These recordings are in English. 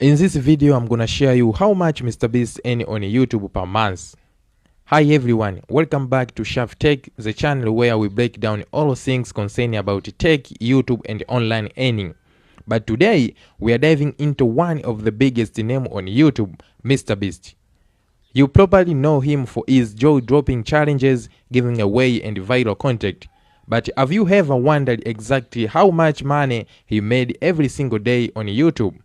In this video, I'm gonna share you how much MrBeast earns on YouTube per month. Hi everyone, welcome back to Sharp Tech, the channel where we break down all things concerning about tech, YouTube and online earning. But today, we are diving into one of the biggest names on YouTube, MrBeast. You probably know him for his jaw-dropping challenges, giving away and viral content. But have you ever wondered exactly how much money he made every single day on YouTube?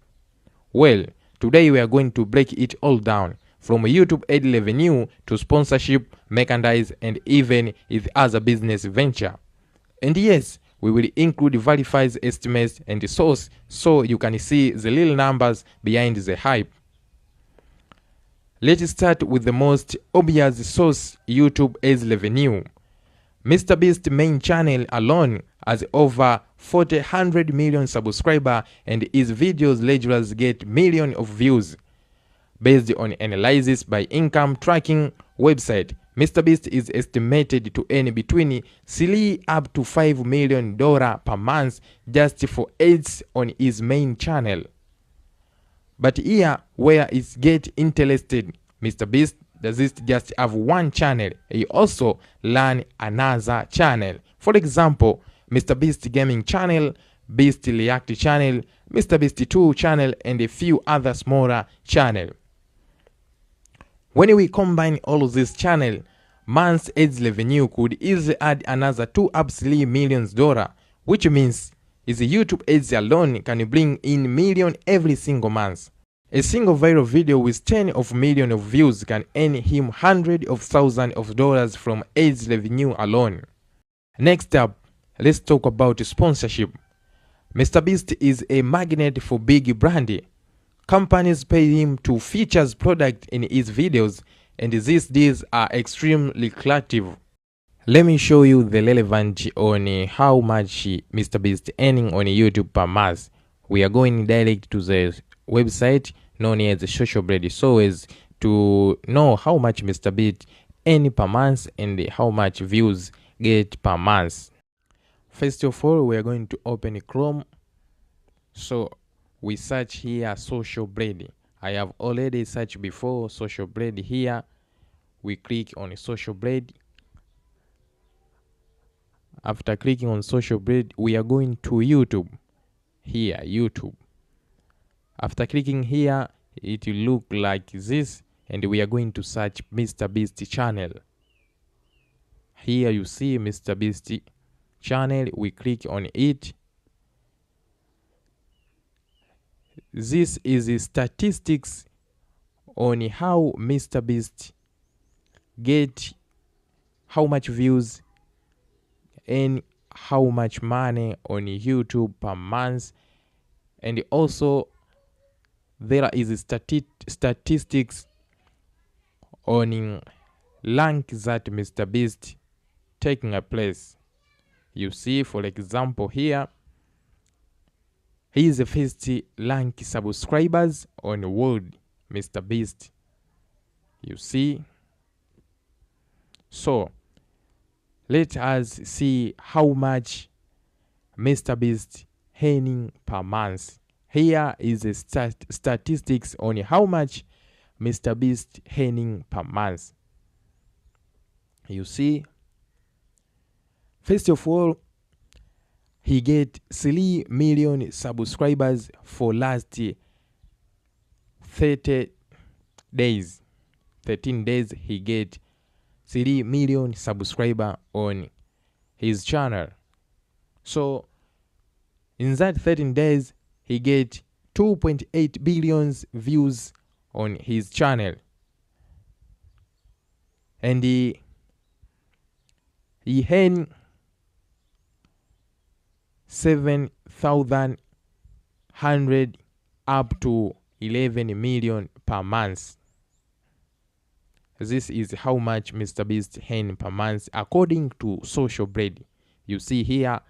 Well, today we are going to break it all down, from YouTube ad revenue to sponsorship, merchandise, and even his other business venture. And yes, we will include verified estimates and the source so you can see the real numbers behind the hype. Let's start with the most obvious source, YouTube ad revenue. MrBeast's main channel alone has over 400 million subscribers and his videos regularly get millions of views. Based on analysis by income tracking website, MrBeast is estimated to earn between $3 up to $5 million per month just for ads on his main channel. But here where it gets interesting, MrBeast doesn't just have one channel, he also runs another channel. For example, MrBeast Gaming channel, Beast React channel, MrBeast 2 channel, and a few other smaller channels. When we combine all of these channels, month's ads revenue could easily add another $2 up to $3 million, which means his YouTube ads alone can bring in millions every single month. A single viral video with tens of millions of views can earn him hundreds of thousands of dollars from ads revenue alone. Next up, let's talk about sponsorship. MrBeast is a magnet for big brands. Companies pay him to feature products in his videos, and these deals are extremely lucrative. Let me show you the relevant on how much MrBeast earning on YouTube per month. We are going direct to the website known as Socialblade, so as to know how much MrBeast earn per month and how much views get per month. First of all, we are going to open Chrome. So we search here Socialblade. I have already searched before Socialblade here. We click on Socialblade. After clicking on Socialblade, we are going to YouTube. Here, YouTube. After clicking here, it will look like this, and we are going to search MrBeast channel. Here you see MrBeast channel. We click on it. This is the statistics on how MrBeast get how much views and how much money on YouTube per month, and also there is statistics on rank that MrBeast taking a place. You see, for example, here he is the first rank subscribers on world, MrBeast. You see. So let us see how much MrBeast earning per month. Here is the statistics on how much MrBeast earning per month. You see, first of all, he get 3 million subscribers for last 30 days. 13 days he get 3 million subscribers on his channel. So in that 13 days, he get 2.8 billion views on his channel. And he earned 7,100 up to 11 million per month. This is how much MrBeast earns per month according to Socialblade. You see here